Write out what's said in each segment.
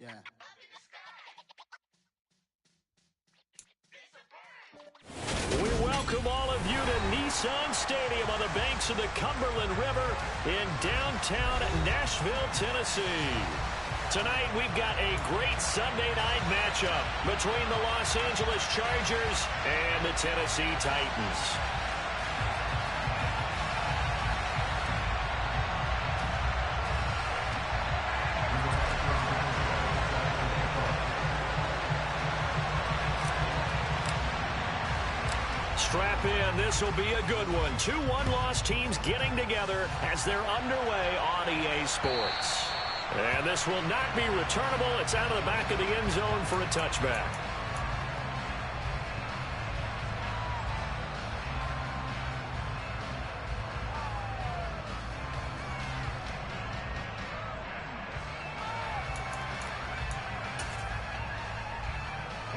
Yeah. We welcome all of you to Nissan Stadium on the banks of the Cumberland River in downtown Nashville, Tennessee. Tonight, we've got a great Sunday night matchup between the Los Angeles Chargers and the Tennessee Titans. Strap in. This will be a good one. 2 one-loss teams getting together as they're underway on EA Sports. And this will not be returnable. It's out of the back of the end zone for a touchback.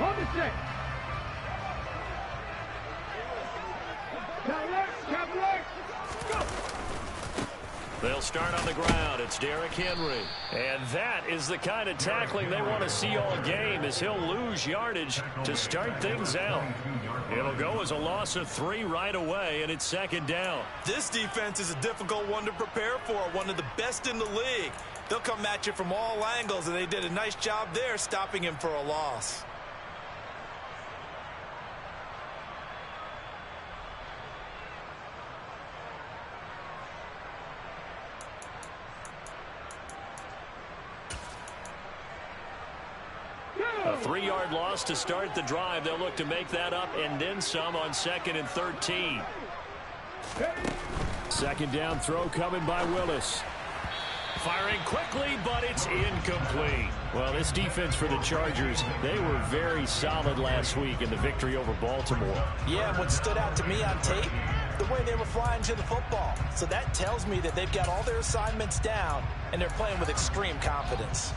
On the stick. They'll start on the ground. It's Derrick Henry. And that is the kind of tackling they want to see all game, as he'll lose yardage to start things out. It'll go as a loss of 3 right away, and it's second down. This defense is a difficult one to prepare for, one of the best in the league. They'll come at you from all angles, and they did a nice job there stopping him for a loss. A 3-yard loss to start the drive. They'll look to make that up and then some on 2nd and 13. Second down throw coming by Willis. Firing quickly, but it's incomplete. Well, this defense for the Chargers, they were very solid last week in the victory over Baltimore. Yeah, and what stood out to me on tape, the way they were flying to the football. So that tells me that they've got all their assignments down, and they're playing with extreme confidence.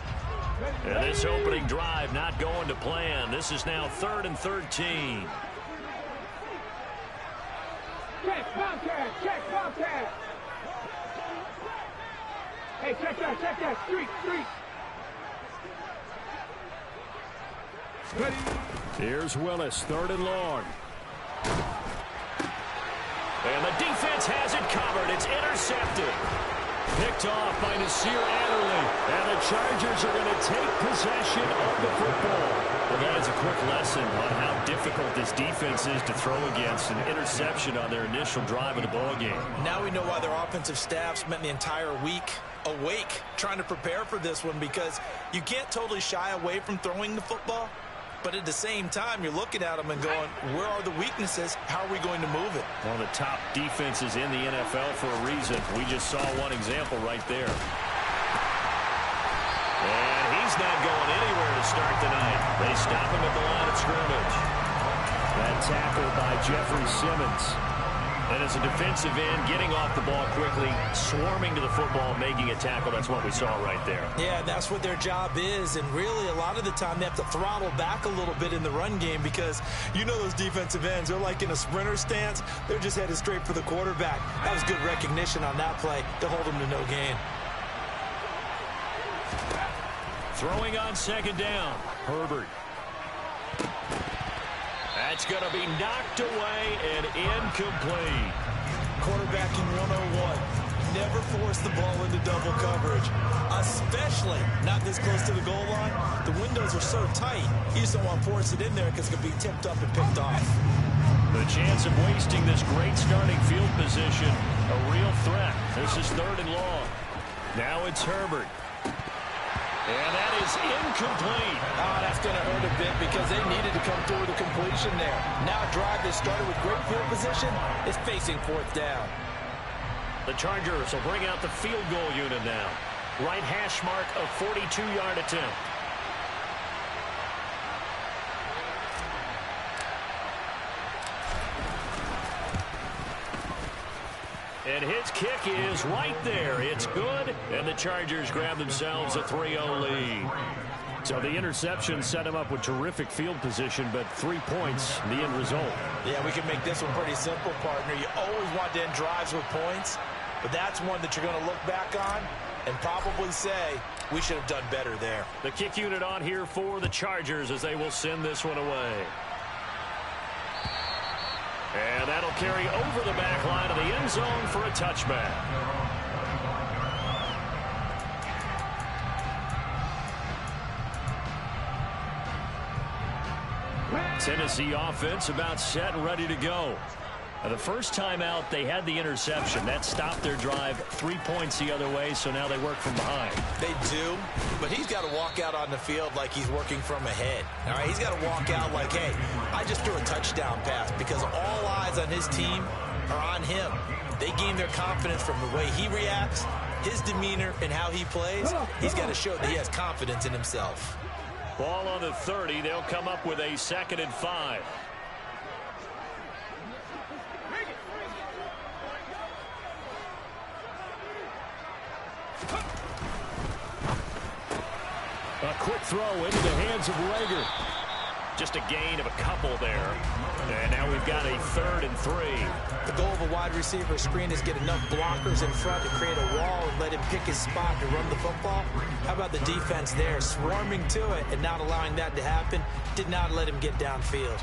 And this opening drive not going to plan. This is now 3rd and 13. Check, Bobcat, check, Bobcat. Hey, check that, street. Ready. Here's Willis, 3rd and long. And the defense has it covered. It's intercepted. Picked off by Nasir Adderley. And the Chargers are going to take possession of the football. Well, that is a quick lesson on how difficult this defense is to throw against. An interception on their initial drive of the ballgame. Now we know why their offensive staff spent the entire week awake trying to prepare for this one, because you can't totally shy away from throwing the football. But at the same time, you're looking at them and going, where are the weaknesses? How are we going to move it? One of the top defenses in the NFL for a reason. We just saw one example right there. And he's not going anywhere to start the night. They stop him at the line of scrimmage. That tackle by Jeffrey Simmons. And as a defensive end, getting off the ball quickly, swarming to the football, making a tackle. That's what we saw right there. Yeah, that's what their job is. And really, a lot of the time, they have to throttle back a little bit in the run game, because you know those defensive ends, they're like in a sprinter stance. They're just headed straight for the quarterback. That was good recognition on that play to hold them to no gain. Throwing on 2nd down, Herbert. That's going to be knocked away and incomplete. Quarterbacking 101. Never force the ball into double coverage, especially not this close to the goal line. The windows are so tight, you just don't want to force it in there because it can be tipped up and picked off. The chance of wasting this great starting field position, a real threat. This is 3rd and long. Now it's Herbert. And that is incomplete. Oh, that's going to hurt a bit because they needed to come through with a completion there. Now a drive that started with great field position is facing 4th down. The Chargers will bring out the field goal unit now. Right hash mark of 42-yard attempt. And his kick is right there. It's good, and the Chargers grab themselves a 3-0 lead. So the interception set him up with terrific field position, but 3 points, the end result. Yeah, we can make this one pretty simple, partner. You always want to end drives with points, but that's one that you're going to look back on and probably say we should have done better there. The kick unit on here for the Chargers as they will send this one away. And that'll carry over the back line of the end zone for a touchback. Tennessee offense about set and ready to go. The first time out, they had the interception. That stopped their drive 3 points the other way, so now they work from behind. They do, but he's got to walk out on the field like he's working from ahead. All right, he's got to walk out like, hey, I just threw a touchdown pass because all eyes on his team are on him. They gain their confidence from the way he reacts, his demeanor, and how he plays. He's got to show that he has confidence in himself. Ball on the 30. They'll come up with a 2nd and 5. A quick throw into the hands of Rager. Just a gain of a couple there. And now we've got a 3rd and 3. The goal of a wide receiver screen is get enough blockers in front to create a wall and let him pick his spot to run the football. How about the defense there, swarming to it and not allowing that to happen? Did not let him get downfield.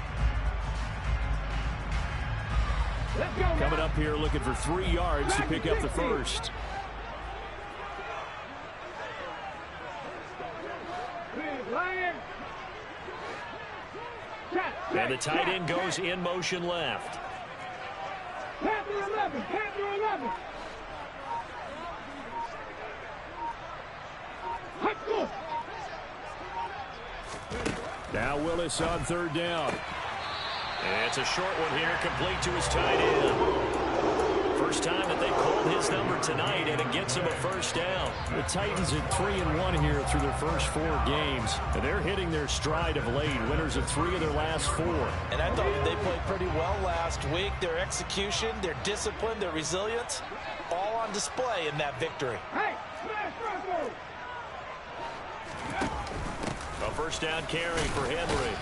Coming up here looking for 3 yards to pick up the first. And the tight end goes in motion left. Panther 11, Panther 11. Now Willis on 3rd down. And it's a short one here, complete to his tight end. First time that they called his number tonight, and it gets him a first down. The Titans at 3-1 here through their first 4 games. And they're hitting their stride of late, winners of 3 of their last 4. And I thought that they played pretty well last week. Their execution, their discipline, their resilience, all on display in that victory. Hey, smash Bronco! A first down carry for Henry.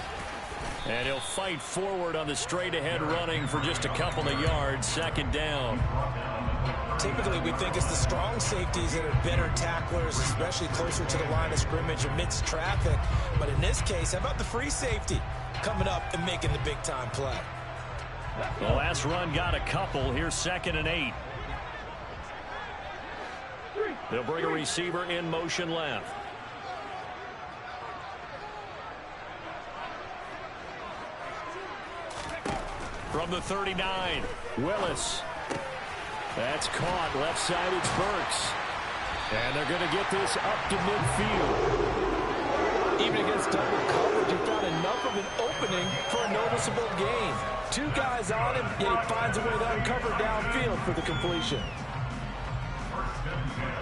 And he'll fight forward on the straight-ahead running for just a couple of yards. 2nd down. Typically, we think it's the strong safeties that are better tacklers, especially closer to the line of scrimmage amidst traffic. But in this case, how about the free safety coming up and making the big-time play? The last run got a couple. Here's 2nd and 8. They'll bring a receiver in motion left. From the 39, Willis. That's caught. Left side, it's Burks. And they're going to get this up to midfield. Even against double coverage, he found enough of an opening for a noticeable gain. 2 guys on him, yet he finds a way to uncover downfield for the completion.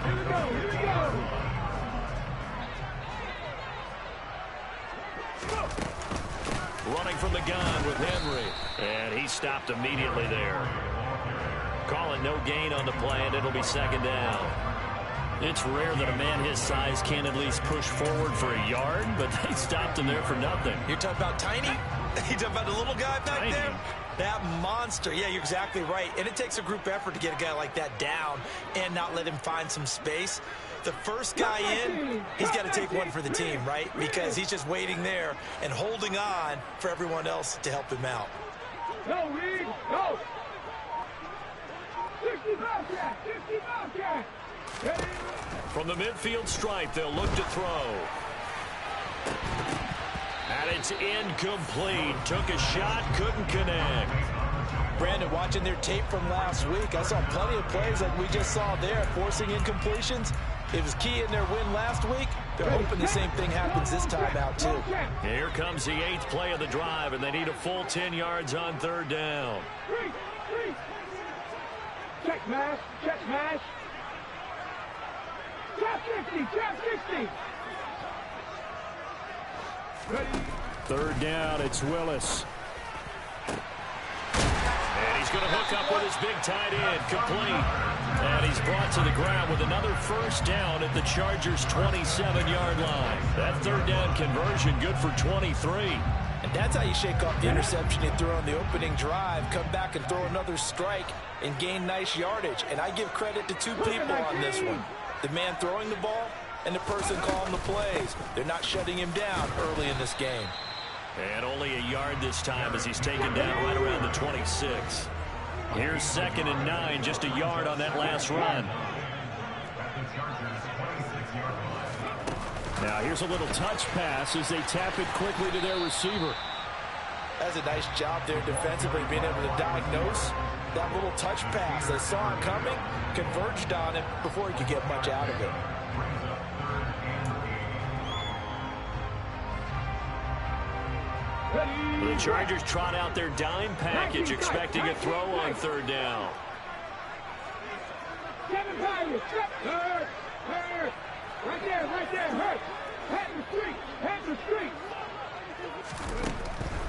Here we go, here we go. Running from the gun with Henry. And he stopped immediately there. Calling no gain on the play, and it'll be 2nd down. It's rare that a man his size can at least push forward for a yard, but they stopped him there for nothing. You're talking about tiny? You're talking about the little guy back Tiny. there? That monster. Yeah, you're exactly right. And it takes a group effort to get a guy like that down and not let him find some space. The first guy in, he's got to take one for the team, right? Because he's just waiting there and holding on for everyone else to help him out. Go, Reed, go. 60 Bobcat, 60 Bobcat. From the midfield stripe, they'll look to throw. And it's incomplete. Took a shot, couldn't connect. Brandon, watching their tape from last week, I saw plenty of plays like we just saw there, forcing incompletions. It was key in their win last week. They're hoping the same thing happens this time out, too. Here comes the 8th play of the drive, and they need a full 10 yards on 3rd down. Three. Check smash, check smash. Trap 60, trap 60. Ready. 3rd down, it's Willis. And he's going to hook up with his big tight end, complete. And he's brought to the ground with another first down at the Chargers' 27-yard line. That 3rd down conversion good for 23. And that's how you shake off the interception you threw on the opening drive, come back and throw another strike and gain nice yardage. And I give credit to 2 people on this one. The man throwing the ball and the person calling the plays. They're not shutting him down early in this game. And only a yard this time as he's taken down right around the 26. Here's 2nd and 9, just a yard on that last run. Now here's a little touch pass as they tap it quickly to their receiver. That's a nice job there defensively, being able to diagnose that little touch pass. They saw it coming, converged on it before he could get much out of it. The Chargers trot out their dime package, expecting a throw on 3rd down. Right there, hurt. Head in the street.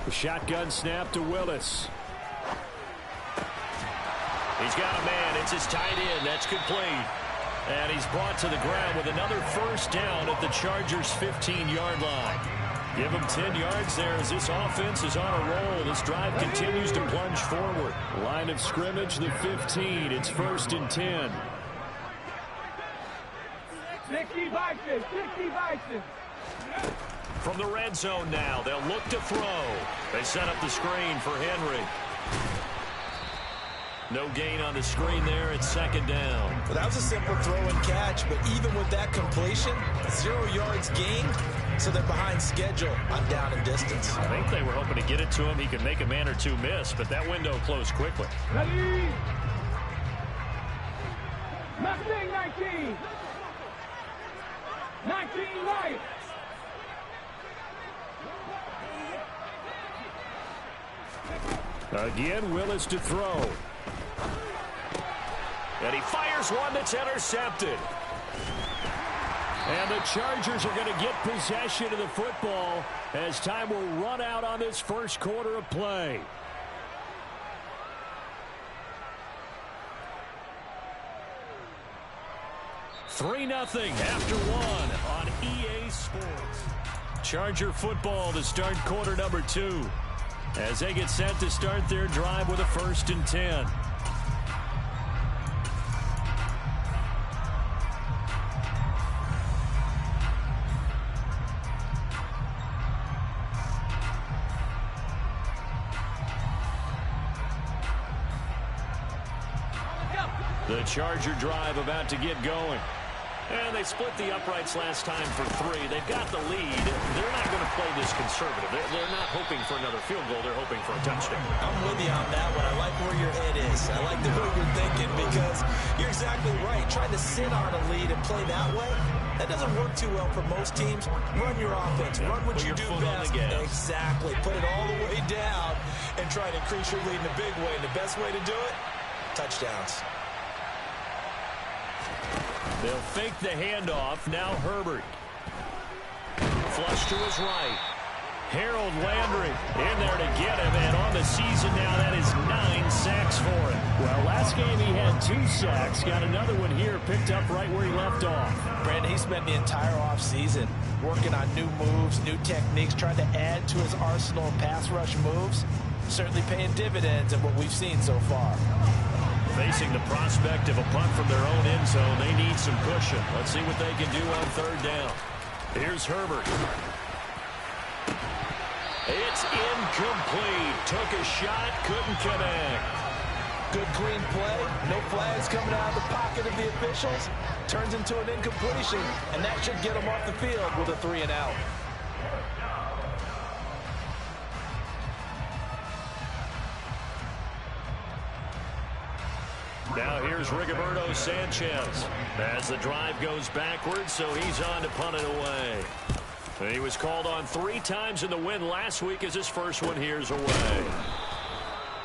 The shotgun snap to Willis. He's got a man. It's his tight end. That's complete. And he's brought to the ground with another 1st down at the Chargers' 15-yard line. Give him 10 yards there as this offense is on a roll. This drive continues to plunge forward. Line of scrimmage, the 15. It's 1st and 10. 60 Bison. From the red zone now, they'll look to throw. They set up the screen for Henry. No gain on the screen there. It's 2nd down. Well, that was a simple throw and catch, but even with that completion, 0 yards gained, so they're behind schedule on down and distance. I think they were hoping to get it to him. He could make a man or two miss, but that window closed quickly. Ready? Mustang 19. 19 right. Again, Willis to throw. And he fires one that's intercepted. And the Chargers are going to get possession of the football as time will run out on this 1st quarter of play. $3-0 after 1 on EA Sports. Charger football to start quarter number 2 as they get set to start their drive with a 1st and 10. The Charger drive about to get going. And they split the uprights last time for 3. They've got the lead. They're not going to play this conservative. They're not hoping for another field goal. They're hoping for a touchdown. I'm with you on that one. I like where your head is. I like the way you're thinking because you're exactly right. Trying to sit on a lead and play that way, that doesn't work too well for most teams. Run your offense. Run what you do best. Exactly. Put it all the way down and try to increase your lead in a big way. And the best way to do it, touchdowns. They'll fake the handoff. Now Herbert. Flush to his right. Harold Landry in there to get him. And on the season now, that is 9 sacks for him. Well, last game he had 2 sacks. Got another one here picked up right where he left off. Brandon, he spent the entire offseason working on new moves, new techniques, trying to add to his arsenal of pass rush moves. Certainly paying dividends in what we've seen so far. Facing the prospect of a punt from their own end zone, they need some cushion. Let's see what they can do on 3rd down. Here's Herbert. It's incomplete. Took a shot, couldn't connect. Good clean play. No flags coming out of the pocket of the officials. Turns into an incompletion, and that should get them off the field with a 3 and out. Now here's Rigoberto Sanchez as the drive goes backwards, so he's on to punt it away. He was called on 3 times in the win last week as his first one here's away.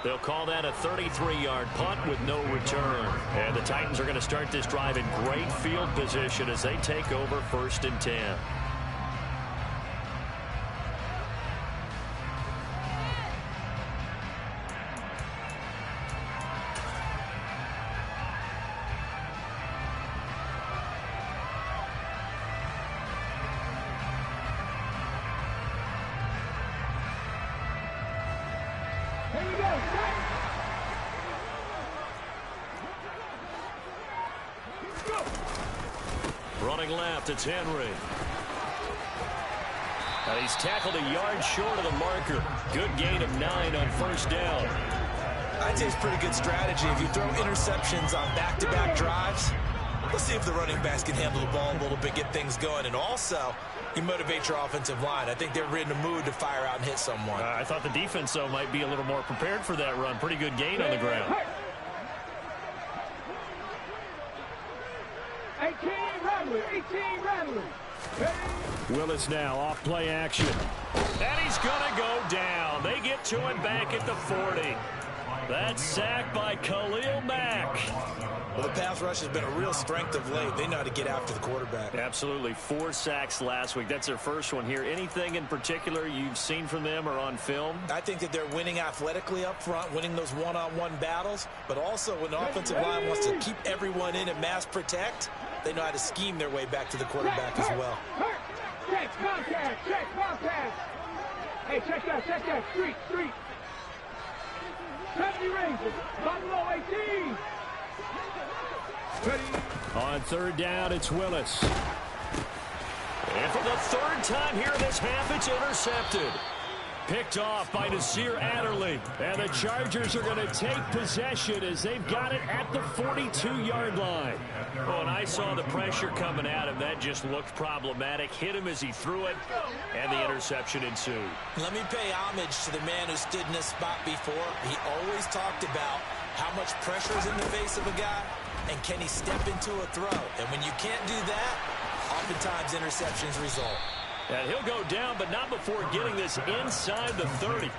They'll call that a 33-yard punt with no return. And the Titans are going to start this drive in great field position as they take over 1st and 10. out. It's Henry. And he's tackled a yard short of the marker. Good gain of 9 on first down. I'd say it's pretty good strategy. If you throw interceptions on back-to-back drives, let's see if the running backs can handle the ball a little bit, get things going. And also, you motivate your offensive line. I think they're in the mood to fire out and hit someone. I thought the defense, though, might be a little more prepared for that run. Pretty good gain on the ground. 18 Rattler. Willis now off play action. And he's going to go down. They get to him back at the 40. That's sacked by Khalil Mack. Well, the pass rush has been a real strength of late. They know how to get after the quarterback. Absolutely. 4 sacks last week. That's their first one here. Anything in particular you've seen from them or on film? I think that they're winning athletically up front, winning those one-on-one battles, but also when the offensive line wants to keep everyone in and mass protect, they know how to scheme their way back to the quarterback as well. Check, Bobcat. Hey, check that. Street. 70 Rangers. Buffalo 18. On third down, it's Willis. And for the third time here this half, it's intercepted. Picked off by Nasir Adderley. And the Chargers are going to take possession as they've got it at the 42-yard line. Oh, and I saw the pressure coming at him. That just looked problematic. Hit him as he threw it, and the interception ensued. Let me pay homage to the man who stood in this spot before. He always talked about how much pressure is in the face of a guy, and can he step into a throw? And when you can't do that, oftentimes interceptions result. And he'll go down, but not before getting this inside the 30.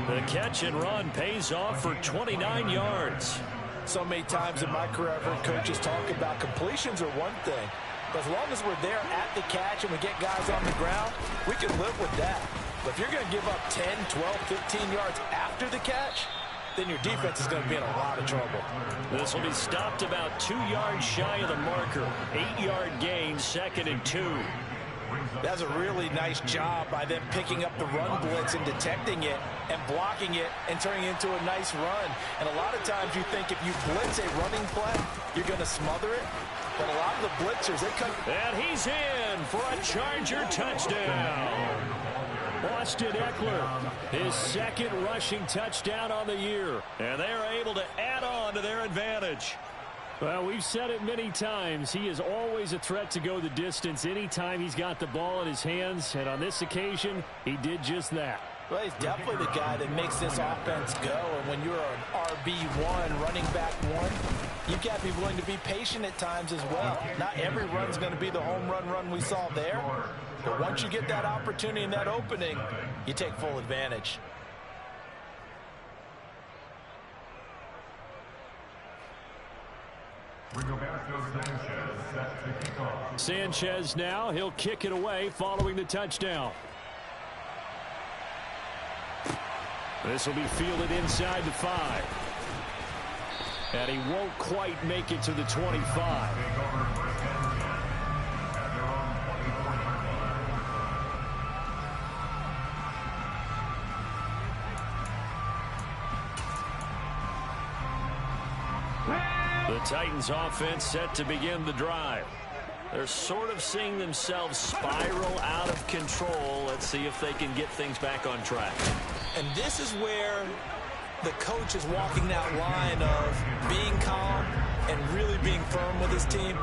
The catch and run pays off for 29 yards. So many times in my career, I've heard coaches talk about completions are one thing. But as long as we're there at the catch and we get guys on the ground, we can live with that. But if you're going to give up 10, 12, 15 yards after the catch, then your defense is going to be in a lot of trouble. This will be stopped about 2 yards shy of the marker. 8-yard gain, 2nd and 2. That's a really nice job by them picking up the run blitz and detecting it and blocking it and turning it into a nice run. And a lot of times you think if you blitz a running play, you're going to smother it. But a lot of the blitzers, they come. And he's in for a Charger touchdown. Austin Eckler, his 2nd rushing touchdown on the year. And they are able to add on to their advantage. Well, we've said it many times. He is always a threat to go the distance anytime he's got the ball in his hands. And on this occasion, he did just that. Well, he's definitely the guy that makes this offense go. And when you're an RB1, running back 1, you've got to be willing to be patient at times as well. Not every run's going to be the home run we saw there. But once you get that opportunity and that opening, you take full advantage. Sanchez now, he'll kick it away following the touchdown. This will be fielded inside the 5. And he won't quite make it to the 25. The Titans offense set to begin the drive. They're sort of seeing themselves spiral out of control. Let's see if they can get things back on track. And this is where the coach is walking that line of being calm and really being firm with his team.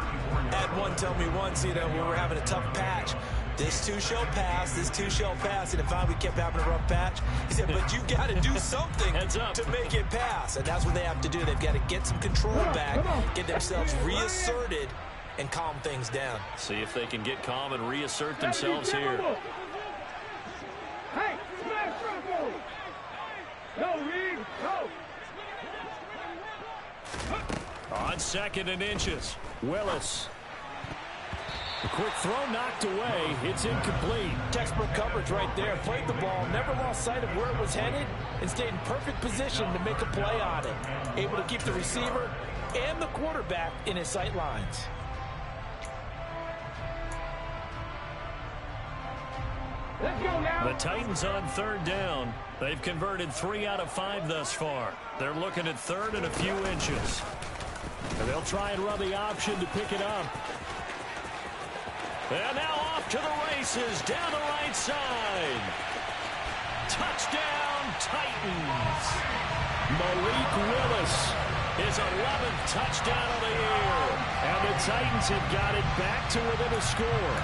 Had one tell me once, when we were having a tough patch, this too shall pass, this too shall pass. And finally we kept having a rough patch. He said, but you got to do something to make it pass. And that's what they have to do. They've got to get some control back, get themselves reasserted, and calm things down. See if they can get calm and reassert themselves here. Hey, smash Franco! No, Reed, no! On 2nd and inches, Willis. A quick throw knocked away. It's incomplete. Textbook coverage right there. Played the ball, never lost sight of where it was headed, and stayed in perfect position to make a play on it. Able to keep the receiver and the quarterback in his sight lines. Let's go now. The Titans on 3rd down. They've converted 3 out of 5 thus far. They're looking at 3rd and a few inches. And they'll try and run the option to pick it up. And now off to the races down the right side. Touchdown, Titans. Malik Willis, his 11th touchdown of the year. And the Titans have got it back to within a score.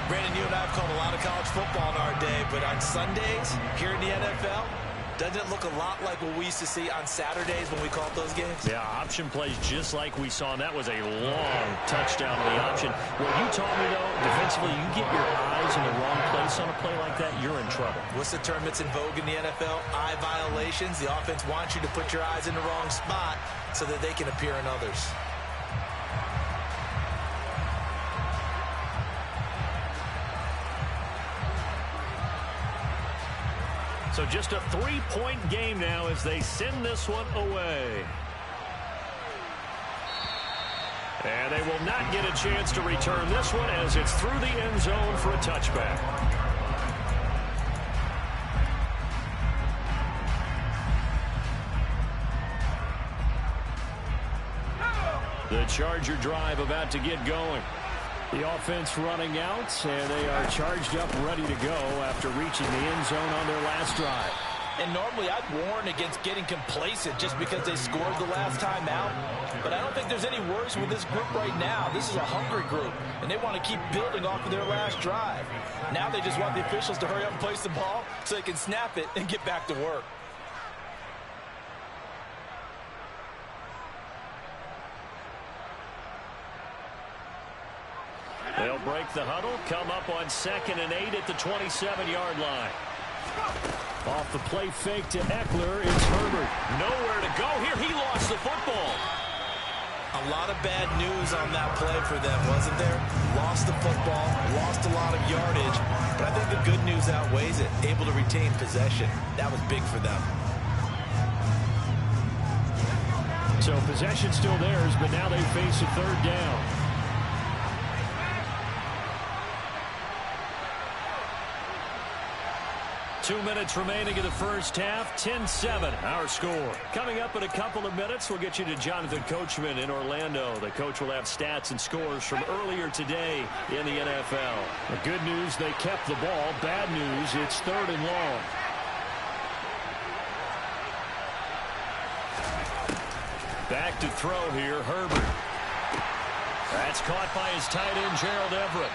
Brandon, you and I have called a lot of college football in our day, but on Sundays here in the NFL, doesn't it look a lot like what we used to see on Saturdays when we called those games? Yeah, option plays just like we saw, and that was a long touchdown to the option. What you taught me, though, defensively, you get your eyes in the wrong place on a play like that, you're in trouble. What's the term that's in vogue in the NFL? Eye violations. The offense wants you to put your eyes in the wrong spot so that they can appear in others. So just a 3-point game now as they send this one away. And they will not get a chance to return this one as it's through the end zone for a touchback. The Charger drive about to get going. The offense running out, and they are charged up, ready to go after reaching the end zone on their last drive. And normally I'd warn against getting complacent just because they scored the last time out. But I don't think there's any worse with this group right now. This is a hungry group, and they want to keep building off of their last drive. Now they just want the officials to hurry up and place the ball so they can snap it and get back to work. They'll break the huddle, come up on 2nd and 8 at the 27-yard line. Off the play fake to Eckler, it's Herbert. Nowhere to go here. He lost the football. A lot of bad news on that play for them, wasn't there? Lost the football, lost a lot of yardage, but I think the good news outweighs it. Able to retain possession. That was big for them. So possession still theirs, but now they face a 3rd down. 2 minutes remaining in the first half. 10-7, our score. Coming up in a couple of minutes, we'll get you to Jonathan Coachman in Orlando. The coach will have stats and scores from earlier today in the NFL. The good news, they kept the ball. Bad news, it's 3rd and long. Back to throw here, Herbert. That's caught by his tight end, Gerald Everett.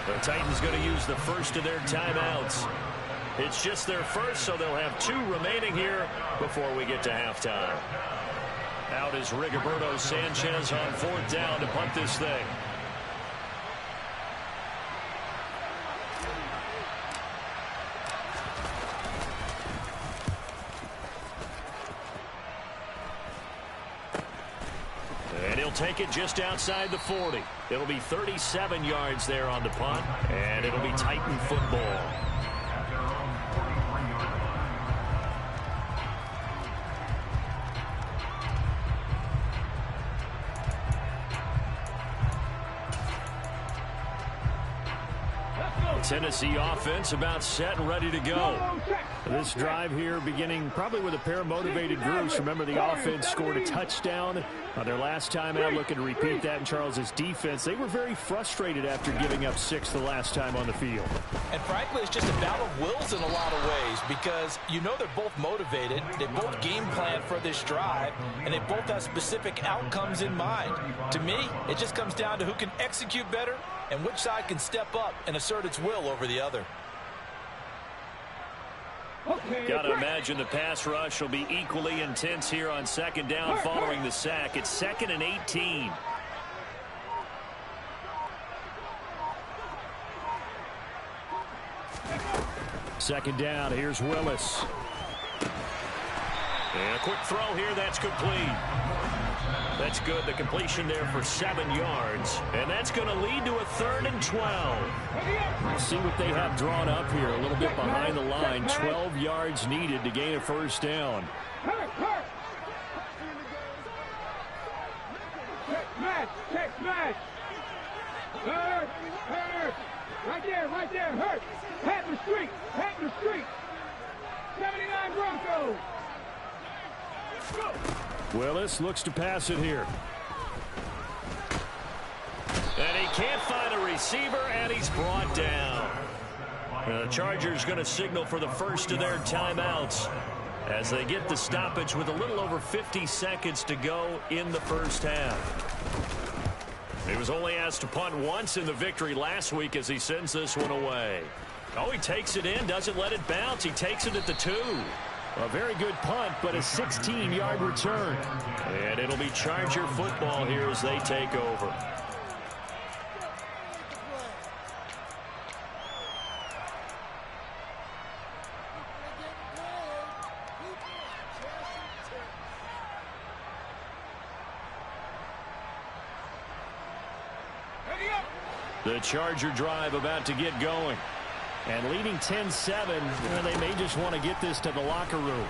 The Titans going to use the first of their timeouts. It's just their first, so they'll have 2 remaining here before we get to halftime. Out is Rigoberto Sanchez on 4th down to punt this thing. And he'll take it just outside the 40. It'll be 37 yards there on the punt, and it'll be Titan football. Tennessee offense about set and ready to go. This drive here beginning probably with a pair of motivated groups. Remember, the offense scored a touchdown on their last time out, looking to repeat that in Charles's defense. They were very frustrated after giving up 6 the last time on the field. And frankly, it's just a battle of wills in a lot of ways because you know they're both motivated. They both game plan for this drive, and they both have specific outcomes in mind. To me, it just comes down to who can execute better and which side can step up and assert its will over the other. Got to imagine the pass rush will be equally intense here on 2nd down following the sack. It's 2nd and 18. Second down, here's Willis. And a quick throw here, that's complete. That's good, the completion there for 7 yards. And that's going to lead to a 3rd and 12. We'll see what they have drawn up here, a little bit behind the line. 12 yards needed to gain a 1st down. Check smash. Hurt. Right there, hurt. Hatton Street. 79 Broncos. Willis looks to pass it here. And he can't find a receiver, and he's brought down. The Chargers going to signal for the first of their timeouts as they get the stoppage with a little over 50 seconds to go in the first half. He was only asked to punt once in the victory last week as he sends this one away. Oh, he takes it in, doesn't let it bounce. He takes it at the 2. A very good punt, but a 16-yard return. And it'll be Charger football here as they take over. The Charger drive about to get going. And leading 10-7, they may just want to get this to the locker room.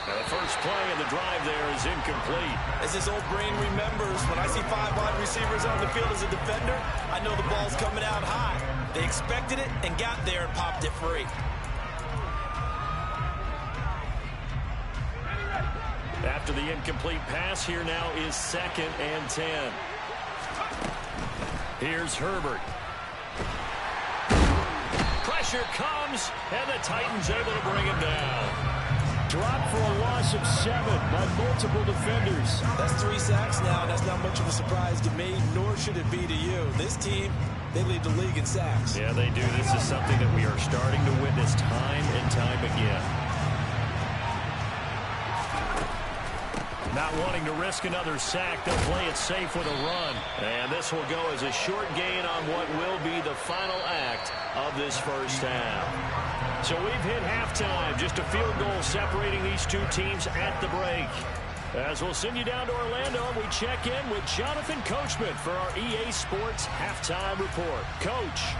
Now the first play of the drive there is incomplete. As this old brain remembers, when I see 5 wide receivers on the field as a defender, I know the ball's coming out high. They expected it and got there and popped it free. After the incomplete pass, here now is 2nd and 10. Here's Herbert. Pressure comes, and the Titans able to bring him down. Dropped for a loss of 7 by multiple defenders. That's 3 sacks now, and that's not much of a surprise to me, nor should it be to you. This team, they lead the league in sacks. Yeah, they do. This is something that we are starting to witness time and time again. Not wanting to risk another sack, they'll play it safe with a run. And this will go as a short gain on what will be the final act of this first half. So we've hit halftime. Just a field goal separating these two teams at the break. As we'll send you down to Orlando, we check in with Jonathan Coachman for our EA Sports Halftime Report. Coach.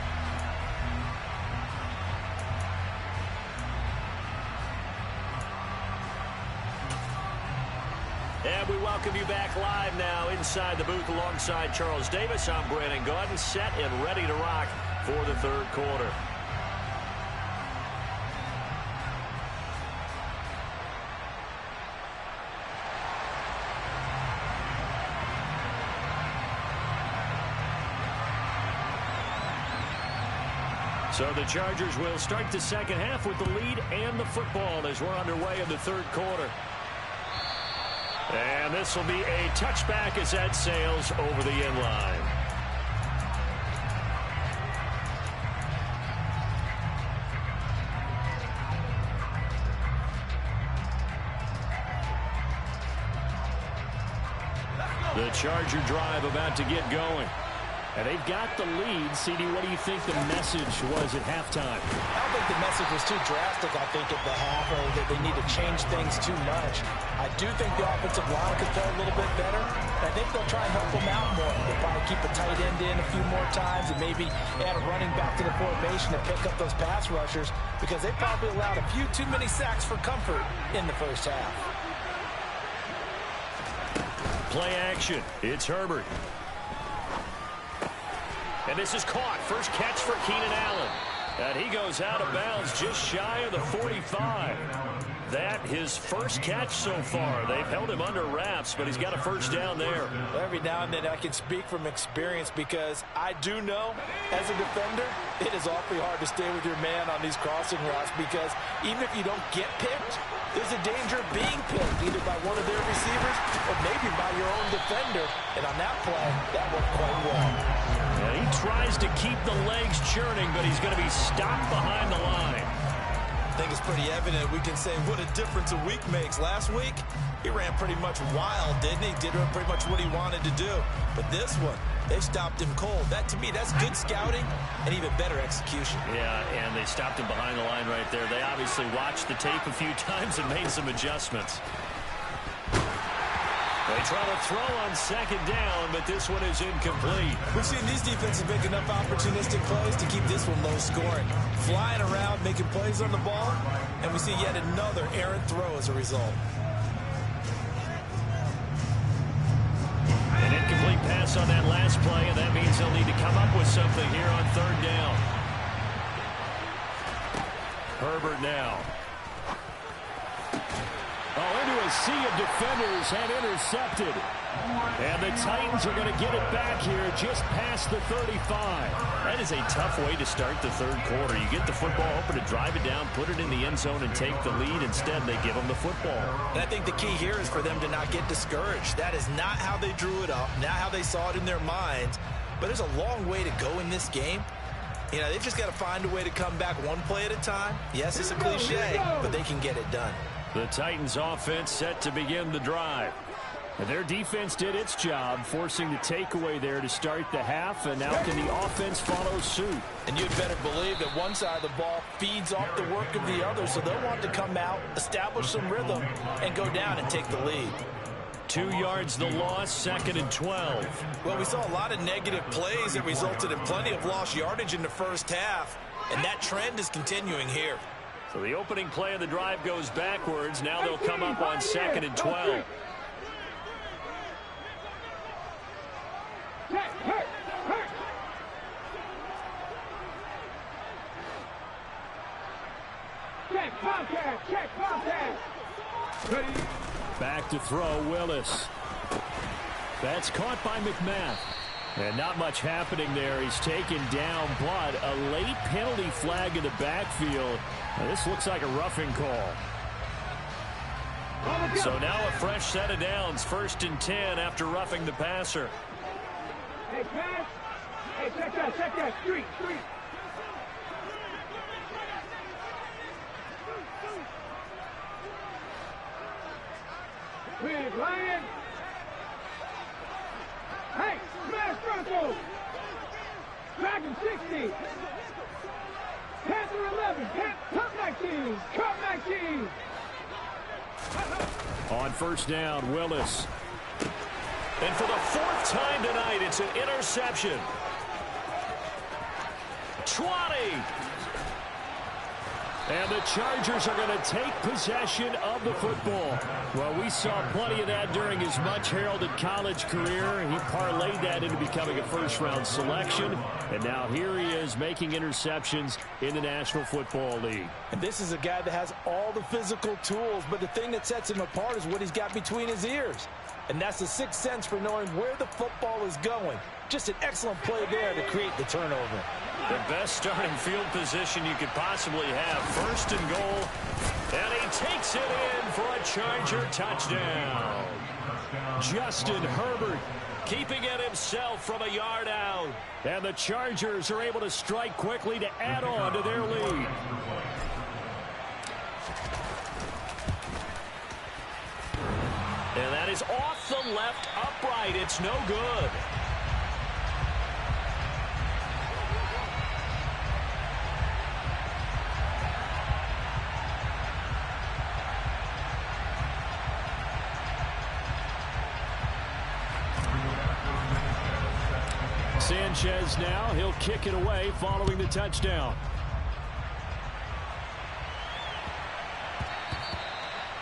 And we welcome you back live now inside the booth alongside Charles Davis. I'm Brandon Gaudin, set and ready to rock for the third quarter. So the Chargers will start the second half with the lead and the football as we're underway in the third quarter. And this will be a touchback as that sails over the end line. The Charger drive about to get going. And they've got the lead. CD, what do you think the message was at halftime? I don't think the message was too drastic, I think, at the half, or that they need to change things too much. I do think the offensive line could play a little bit better. I think they'll try and help them out more. They'll probably keep a tight end in a few more times and maybe add a running back to the formation to pick up those pass rushers because they probably allowed a few too many sacks for comfort in the first half. Play action. It's Herbert. And this is caught. First catch for Keenan Allen. And he goes out of bounds just shy of the 45. That his first catch so far. They've held him under wraps, but he's got a first down there. Every now and then I can speak from experience because I do know as a defender it is awfully hard to stay with your man on these crossing routes because even if you don't get picked, there's a danger of being picked either by one of their receivers or maybe by your own defender. And on that play, that worked quite well. Yeah, he tries to keep the legs churning, but he's going to be stopped behind the line. I think it's pretty evident we can say what a difference a week makes. Last week, he ran pretty much wild, didn't he? Did pretty much what he wanted to do. But this one, they stopped him cold. That, to me, that's good scouting and even better execution. Yeah, and they stopped him behind the line right there. They obviously watched the tape a few times and made some adjustments. They try to throw on second down, but this one is incomplete. We've seen these defenses make enough opportunistic plays to keep this one low scoring. Flying around, making plays on the ball, and we see yet another errant throw as a result. An incomplete pass on that last play, and that means they'll need to come up with something here on third down. Herbert now. Oh, into a sea of defenders and intercepted. And the Titans are going to get it back here just past the 35. That is a tough way to start the third quarter. You get the football open to drive it down, put it in the end zone, and take the lead. Instead, they give them the football. And I think the key here is for them to not get discouraged. That is not how they drew it up, not how they saw it in their minds. But there's a long way to go in this game. You know, they've just got to find a way to come back one play at a time. Yes, it's a cliche, but they can get it done. The Titans offense set to begin the drive. And their defense did its job, forcing the takeaway there to start the half, and now can the offense follow suit? And you'd better believe that one side of the ball feeds off the work of the other, so they'll want to come out, establish some rhythm, and go down and take the lead. 2 yards the loss, 2nd and 12. Well, we saw a lot of negative plays that resulted in plenty of lost yardage in the first half, and that trend is continuing here. So the opening play of the drive goes backwards. Now they'll come up on 2nd and 12. Check contact. Ready. Back to throw, Willis. That's caught by McMath. And not much happening there. He's taken down, but a late penalty flag in the backfield. Now, this looks like a roughing call. So now a fresh set of downs, 1st and 10 after roughing the passer. Hey, pass. Hey, check that. Street. Big Lion. Hey, smash Bronco. Dragon 60. Panther 11. Cut 19. Cut 19. On 1st down, Willis. And for the 4th time tonight, it's an interception. 20. And the Chargers are going to take possession of the football. Well, we saw plenty of that during his much-heralded college career. He parlayed that into becoming a first-round selection. And now here he is making interceptions in the National Football League. And this is a guy that has all the physical tools, but the thing that sets him apart is what he's got between his ears. And that's the sixth sense for knowing where the football is going. Just an excellent play there to create the turnover. The best starting field position you could possibly have. 1st and goal. And he takes it in for a Charger touchdown. Justin Herbert keeping it himself from a yard out. And the Chargers are able to strike quickly to add on to their lead. And that is off the left upright. It's no good. Sanchez now, he'll kick it away following the touchdown.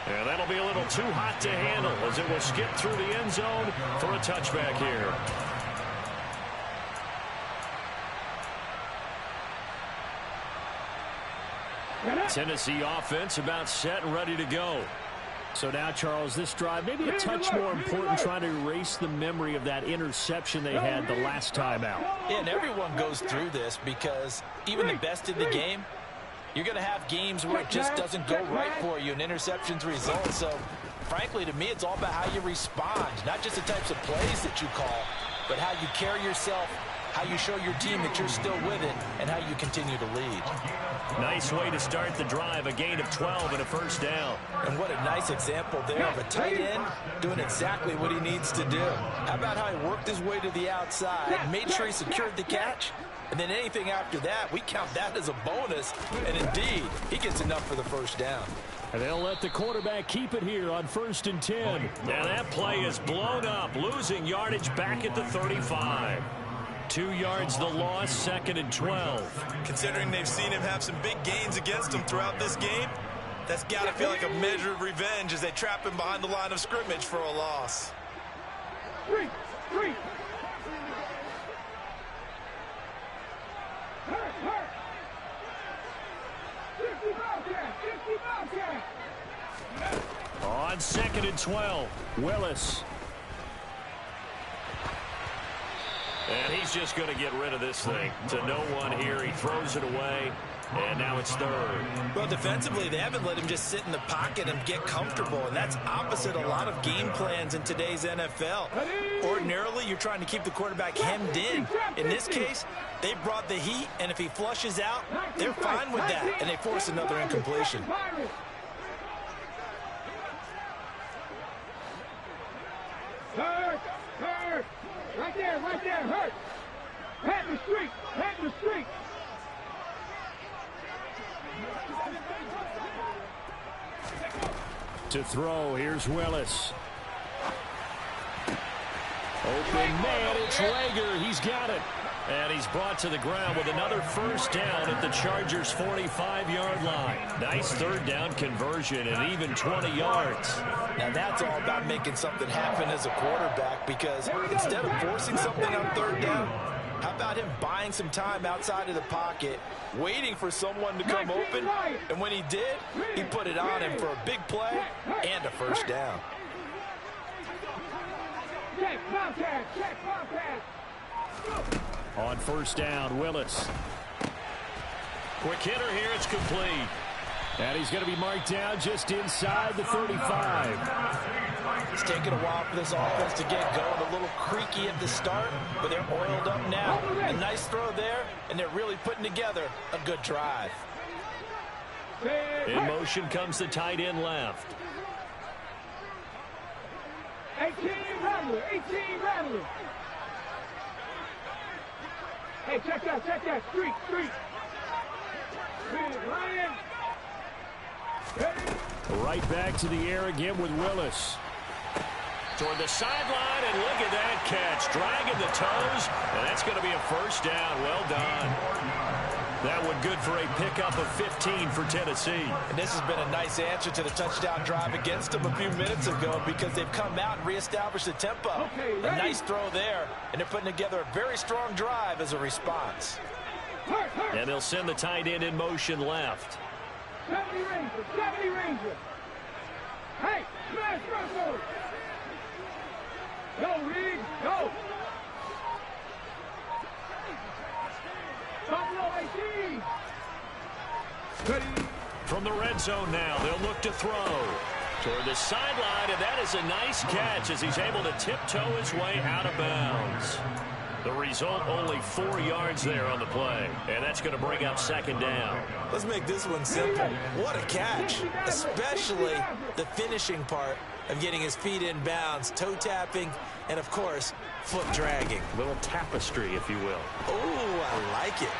And that'll be a little too hot to handle as it will skip through the end zone for a touchback here. Tennessee offense about set and ready to go. So now, Charles, this drive maybe a touch more important, trying to erase the memory of that interception they had the last time out. Yeah, and everyone goes through this because even the best in the game, you're going to have games where it just doesn't go right for you and interceptions result. So, frankly, to me, it's all about how you respond, not just the types of plays that you call, but how you carry yourself, how you show your team that you're still with it, and how you continue to lead. Nice way to start the drive, a gain of 12 and a 1st down. And what a nice example there of a tight end doing exactly what he needs to do. How about how he worked his way to the outside, made sure he secured the catch, and then anything after that, we count that as a bonus, and indeed, he gets enough for the 1st down. And they'll let the quarterback keep it here on 1st and 10. Now that play is blown up, losing yardage back at the 35. 2 yards the loss, 2nd and 12. Considering they've seen him have some big gains against him throughout this game, that's got to feel like a measure of revenge as they trap him behind the line of scrimmage for a loss. Three. Hurt. 50 Bobcat. On 2nd and 12, Willis. he's just going to get rid of this thing. To no one here. He throws it away. And now it's third. Well, defensively, they haven't let him just sit in the pocket and get comfortable, and that's opposite a lot of game plans in today's NFL. Ordinarily, you're trying to keep the quarterback hemmed in. In this case, they brought the heat, and if he flushes out, they're fine with that, and they force another incompletion. Hurt! Hurt! Right there, hurt! Head the street! Head the street! To throw, here's Willis. Open man, it's Reagor. He's got it. And he's brought to the ground with another first down at the Chargers' 45-yard line. Nice third down conversion and even 20 yards. Now that's all about making something happen as a quarterback, because instead of forcing something on third down, how about him buying some time outside of the pocket, waiting for someone to come open, and when he did, he put it on him for a big play and a first down. Check, Bobcat. On first down, Willis. Quick hitter here, it's complete. And he's going to be marked down just inside the 35. It's taken a while for this offense to get going. A little creaky at the start, but they're oiled up now. A nice throw there, and they're really putting together a good drive. In motion comes the tight end left. 18 Rattler. Hey, check that. Street. Ryan. Right back to the air again with Willis. Toward the sideline, and look at that catch. Dragging the toes, and that's going to be a first down. Well done. That one good for a pickup of 15 for Tennessee. And this has been a nice answer to the touchdown drive against them a few minutes ago, because they've come out and reestablished the tempo. A nice throw there, and they're putting together a very strong drive as a response. And they'll send the tight end in motion left. 70 Ranger. Hey, smash Russell. Go, Reed, go. Buffalo 18. From the red zone now, they'll look to throw. Toward the sideline, and that is a nice catch as he's able to tiptoe his way out of bounds. The result, only 4 yards there on the play, and that's going to bring up second down. Let's make this one simple. What a catch, especially the finishing part of getting his feet in bounds, toe tapping, and of course, foot dragging. A little tapestry, if you will. Oh, I like it.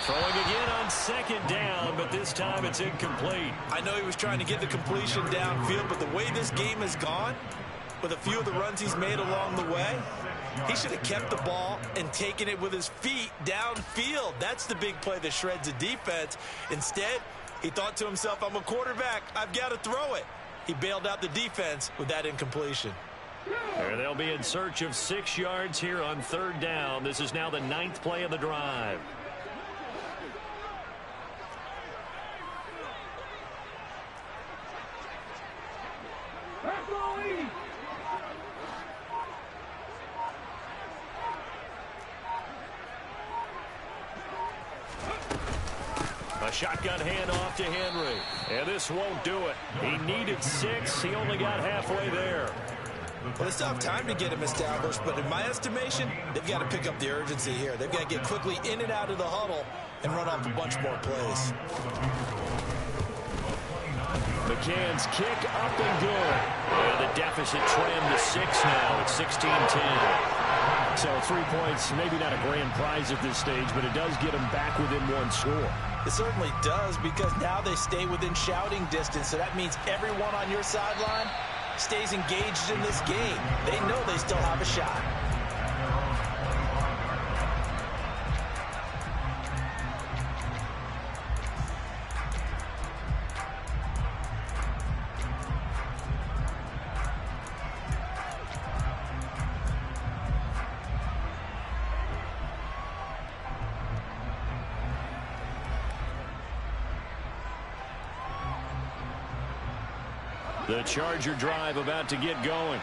Throwing again on second down, but this time it's incomplete. I know he was trying to get the completion downfield, but the way this game has gone, with a few of the runs he's made along the way, he should have kept the ball and taken it with his feet downfield. That's the big play that shreds a defense. Instead, he thought to himself, I'm a quarterback, I've got to throw it. He bailed out the defense with that incompletion. And they'll be in search of 6 yards here on third down. This is now the 9th play of the drive. A shotgun handoff to Henry. And this won't do it. He needed 6. He only got halfway there. Well, they still have time to get him established, but in my estimation, they've got to pick up the urgency here. They've got to get quickly in and out of the huddle and run off a bunch more plays. McCann's kick up and good. And the deficit trimmed to 6 now. It's 16-10. So 3 points, maybe not a grand prize at this stage, but it does get them back within 1 score. It certainly does, because now they stay within shouting distance, so that means everyone on your sideline stays engaged in this game. They know they still have a shot. The Charger drive about to get going.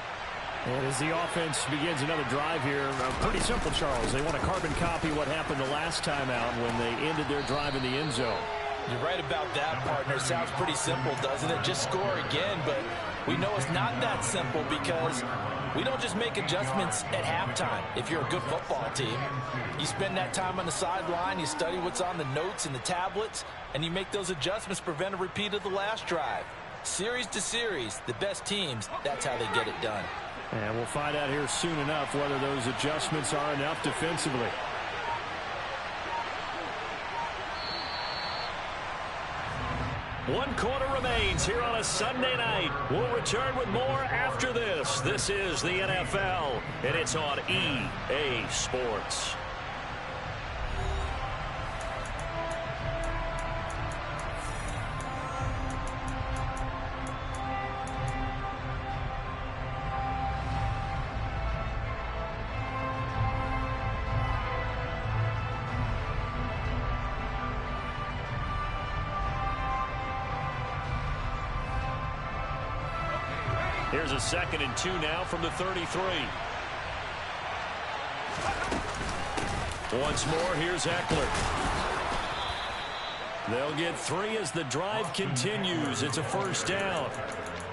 And as the offense begins another drive here, pretty simple, Charles. They want to carbon copy what happened the last time out when they ended their drive in the end zone. You're right about that, partner. Sounds pretty simple, doesn't it? Just score again, but we know it's not that simple because we don't just make adjustments at halftime. If you're a good football team, you spend that time on the sideline, you study what's on the notes and the tablets, and you make those adjustments to prevent a repeat of the last drive. Series to series, the best teams, that's how they get it done. And we'll find out here soon enough whether those adjustments are enough defensively. One quarter remains here on a Sunday night. We'll return with more after this. This is the NFL, and it's on EA Sports. Here's a 2nd and 2 now from the 33. Once more, here's Eckler. They'll get 3 as the drive continues. It's a first down.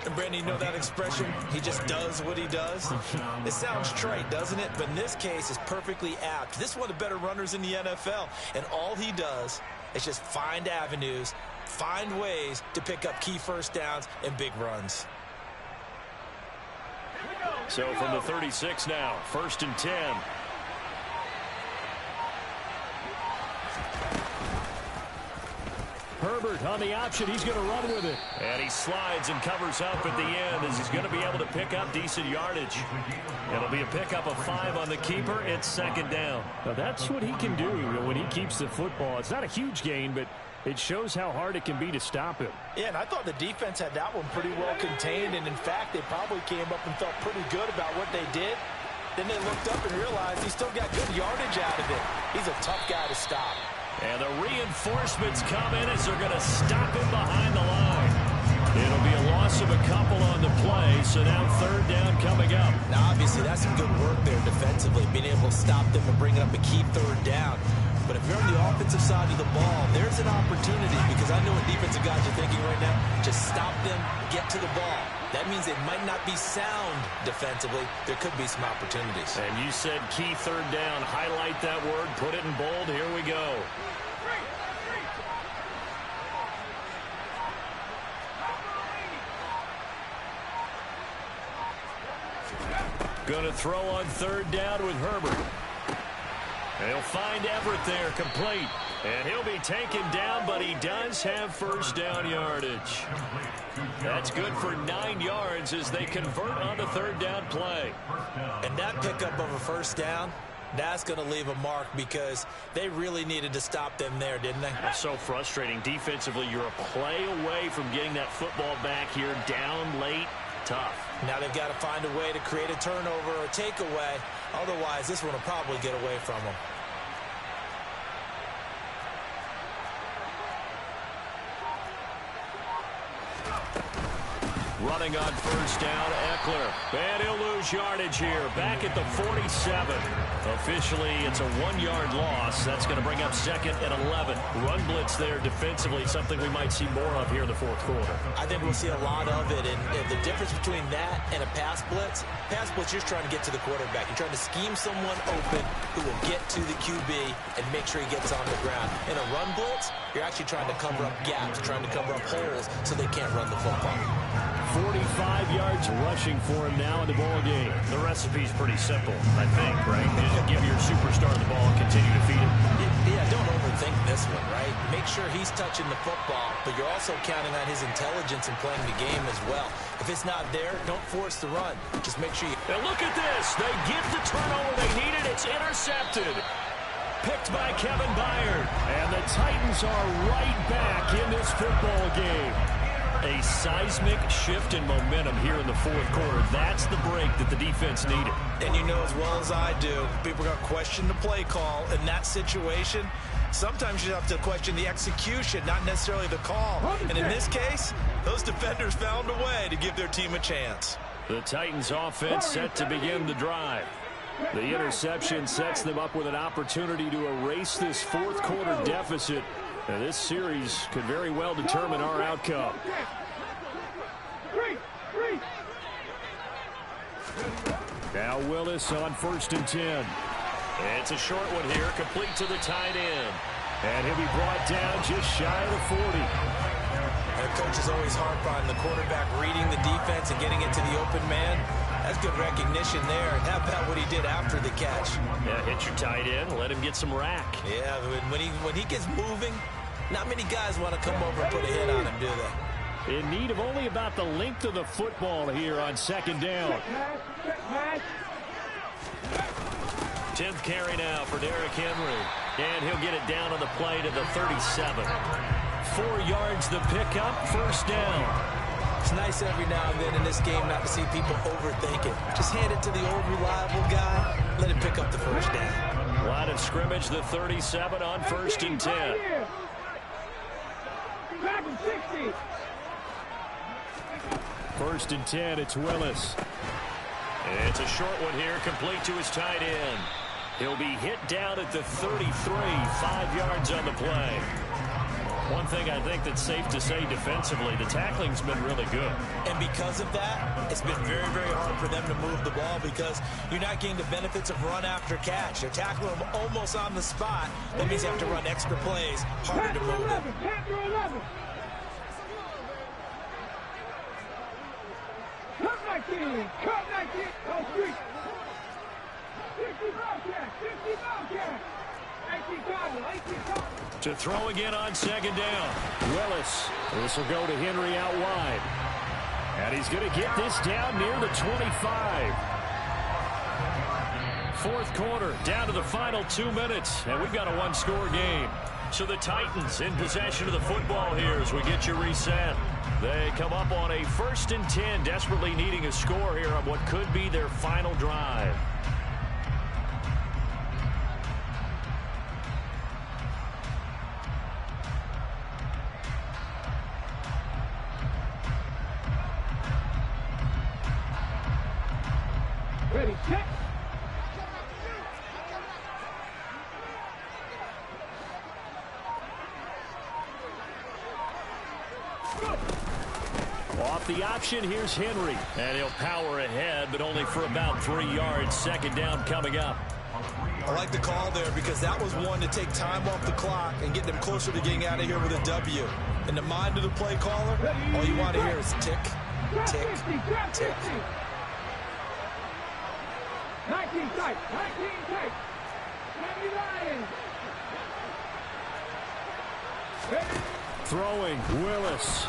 And Brandon, you know that expression? He just does what he does. It sounds trite, doesn't it? But in this case, it's perfectly apt. This is one of the better runners in the NFL. And all he does is just find avenues, find ways to pick up key first downs and big runs. So from the 36 now, 1st and 10. Herbert on the option. He's going to run with it. And he slides and covers up at the end as he's going to be able to pick up decent yardage. It'll be a pickup of 5 on the keeper. It's 2nd down. Now that's what he can do when he keeps the football. It's not a huge gain, but it shows how hard it can be to stop him. Yeah, and I thought the defense had that one pretty well contained, and in fact, they probably came up and felt pretty good about what they did. Then they looked up and realized he still got good yardage out of it. He's a tough guy to stop. And the reinforcements come in as they're going to stop him behind the line. It'll be a loss of a couple on the play, so now 3rd down coming up. Now, obviously, that's some good work there defensively, being able to stop them and bring up a key 3rd down. But if you're on the offensive side of the ball, there's an opportunity because I know what defensive guys are thinking right now. Just stop them, get to the ball. That means they might not be sound defensively. There could be some opportunities. And you said key 3rd down. Highlight that word. Put it in bold. Here we go. Going to throw on 3rd down with Herbert. They'll find Everett there, complete. And he'll be taken down, but he does have first down yardage. That's good for 9 yards as they convert on the 3rd down play. And that pickup of a first down, that's going to leave a mark because they really needed to stop them there, didn't they? That's so frustrating. Defensively, you're a play away from getting that football back here, down late, tough. Now they've got to find a way to create a turnover or a takeaway. Otherwise, this one will probably get away from them. Running on first down, Eckler. And he'll lose yardage here. Back at the 47. Officially, it's a 1-yard loss. That's going to bring up 2nd and 11. Run blitz there defensively, something we might see more of here in the 4th quarter. I think we'll see a lot of it. And the difference between that and a pass blitz, you're just trying to get to the quarterback. You're trying to scheme someone open who will get to the QB and make sure he gets on the ground. In a run blitz, you're actually trying to cover up gaps, trying to cover up holes so they can't run the football. 45 yards rushing for him now in the ball game. The recipe's pretty simple, I think, right? You just give your superstar the ball and continue to feed him. Yeah, don't overthink this one, right? Make sure he's touching the football, but you're also counting on his intelligence in playing the game as well. If it's not there, don't force the run. Just make sure you... Now look at this. They get the turnover they needed. It's intercepted. Picked by Kevin Byard. And the Titans are right back in this football game. A seismic shift in momentum here in the 4th quarter. That's the break that the defense needed. And you know as well as I do, people are going to question the play call in that situation. Sometimes you have to question the execution, not necessarily the call. And in this case, those defenders found a way to give their team a chance. The Titans offense set to begin the drive. The interception sets them up with an opportunity to erase this fourth quarter deficit. And this series could very well determine our outcome. Now Willis on 1st and 10. It's a short one here, complete to the tight end. And he'll be brought down just shy of the 40. The coach is always harp on the quarterback reading the defense and getting it to the open man. That's good recognition there. And how about what he did after the catch? Yeah, hit your tight end, let him get some rack. Yeah, when he gets moving, not many guys want to come over and put a hit on him, do they? In need of only about the length of the football here on 2nd down. 10th carry now for Derrick Henry. And he'll get it down on the play to the 37. 4 yards the pickup, 1st down. It's nice every now and then in this game not to see people overthink it. Just hand it to the old reliable guy, let him pick up the 1st down. Line of scrimmage, the 37 on 1st and 10. 1st and 10, it's Willis. It's a short one here, complete to his tight end. He'll be hit down at the 33, 5 yards on the play. One thing I think that's safe to say defensively, the tackling's been really good. And because of that, it's been very, very hard for them to move the ball because you're not getting the benefits of run after catch. They're tackling them almost on the spot. That means you have to run extra plays, harder to move it. Cut 19, on street. 60 Bobcat, 60 Bobcat. 18 To throw again on 2nd down. Willis. This will go to Henry out wide. And he's going to get this down near the 25. 4th quarter, down to the final 2 minutes. And we've got a 1-score game. So the Titans in possession of the football here as we get you reset. They come up on a 1st and 10, desperately needing a score here on what could be their final drive. Ready, set. Off the option, here's Henry. And he'll power ahead, but only for about 3 yards. 2nd down coming up. I like the call there because that was one to take time off the clock and get them closer to getting out of here with a W. In the mind of the play caller, all you want to hear is tick, tick, tick. 19 tight, 19 tight. Sammy Ryan. Throwing, Willis.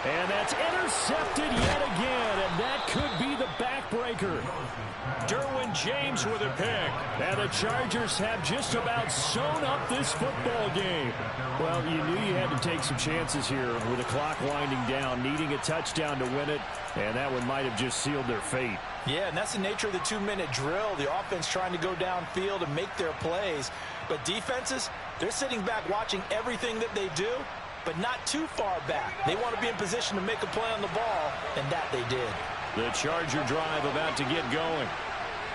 And that's intercepted yet again, and that could be the backbreaker. Derwin James with a pick. And the Chargers have just about sewn up this football game. Well, you knew you had to take some chances here with the clock winding down, needing a touchdown to win it, and that one might have just sealed their fate. Yeah, and that's the nature of the 2-minute drill. The offense trying to go downfield and make their plays. But defenses, they're sitting back watching everything that they do, but not too far back. They want to be in position to make a play on the ball, and that they did. The Charger drive about to get going.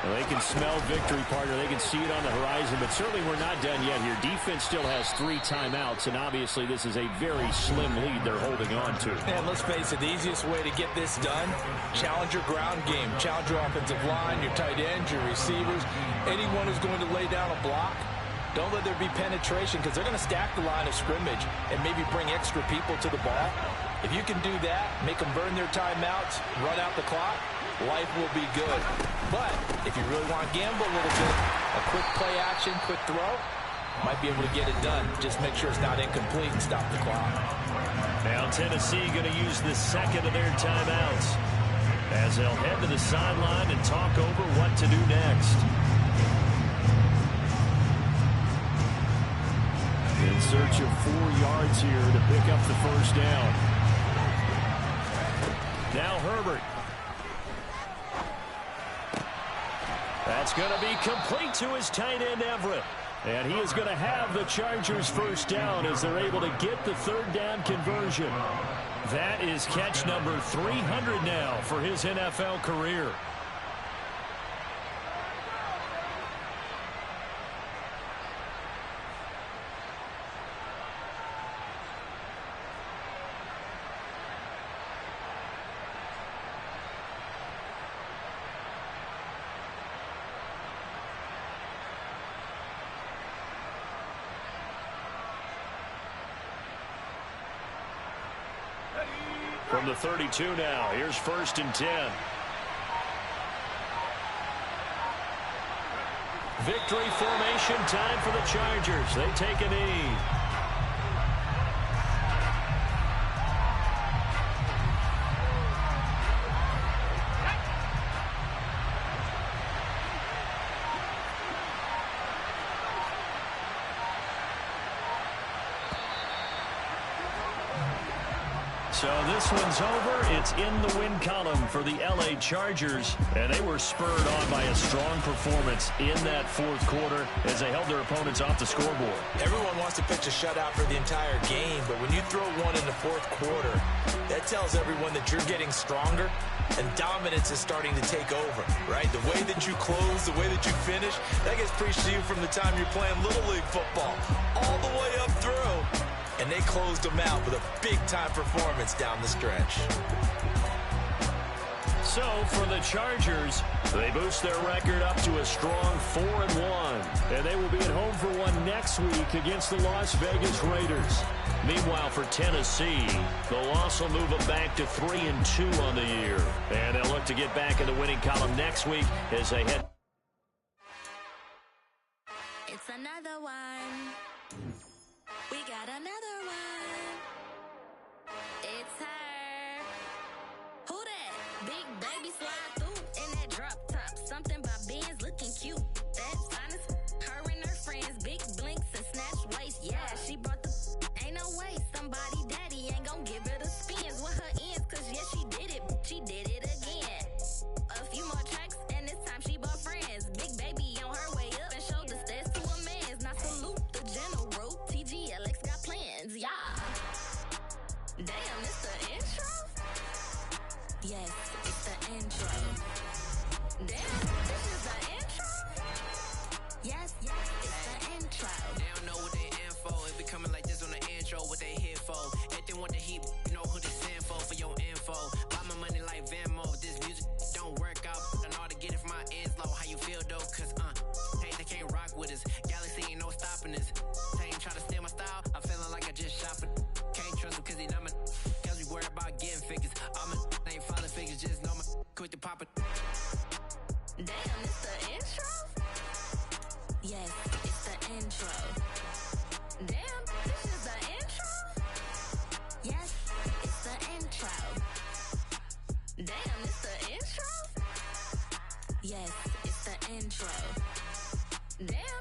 Well, they can smell victory, partner. They can see it on the horizon, but certainly we're not done yet here. Defense still has 3 timeouts, and obviously this is a very slim lead they're holding on to. And let's face it, the easiest way to get this done, challenge your ground game. Challenge your offensive line, your tight ends, your receivers, anyone who's going to lay down a block. Don't let there be penetration because they're going to stack the line of scrimmage and maybe bring extra people to the ball. If you can do that, make them burn their timeouts, run out the clock, life will be good. But if you really want to gamble a little bit, a quick play action, quick throw, might be able to get it done. Just make sure it's not incomplete and stop the clock. Now Tennessee going to use the second of their timeouts as they'll head to the sideline and talk over what to do next. In search of 4 yards here to pick up the 1st down. Now Herbert. That's going to be complete to his tight end Everett. And he is going to have the Chargers 1st down as they're able to get the 3rd down conversion. That is catch number 300 now for his NFL career. From the 32 now, here's 1st and 10. Victory formation time for the Chargers. They take a knee. So this one's over. It's in the win column for the L.A. Chargers, and they were spurred on by a strong performance in that 4th quarter as they held their opponents off the scoreboard. Everyone wants to pitch a shutout for the entire game, but when you throw one in the 4th quarter, that tells everyone that you're getting stronger and dominance is starting to take over, right? The way that you close, the way that you finish, that gets preached to you from the time you're playing Little League football all the way up through. And they closed them out with a big-time performance down the stretch. So for the Chargers, they boost their record up to a strong 4-1. And they will be at home for one next week against the Las Vegas Raiders. Meanwhile, for Tennessee, the loss will move them back to 3-2 on the year. And they'll look to get back in the winning column next week as they head. It's another one. We got another one. It's her. Who that? Big baby slide through in that drop top. Something about Benz looking cute. That's honest. Her and her friends, big blinks and snatch waist. Yeah, she brought the. Ain't no way somebody daddy ain't gonna give her the spins with her ends. Cause yeah, she did it. She did it again. A few more tracks and this time she bought friends. Big baby on her way up and showed the stairs to a man's. Now salute the general. TGLX got plans, yeah. Damn, it's the intro? Yes, it's the intro. Damn, this is the intro? Yes, it's the intro. They don't know what they info. It be coming like this on the intro, what they here for. If they want the heat, you know who they send for your info. Buy my money like Venmo. This music don't work out. I know how to get it from my ends low. How you feel though? Cause, hey, they can't rock with us. Galaxy ain't no stopping us. Try to steal my style, I'm feeling like I just shot for. Can't trust him cause he not my. Cause we worried about getting figures. All my ain't falling figures, just know my quick to pop it. Damn, it's the intro? Yes, it's the intro. Damn, this is the intro? Yes, it's the intro. Damn, it's the intro? Yes, it's the intro. Damn.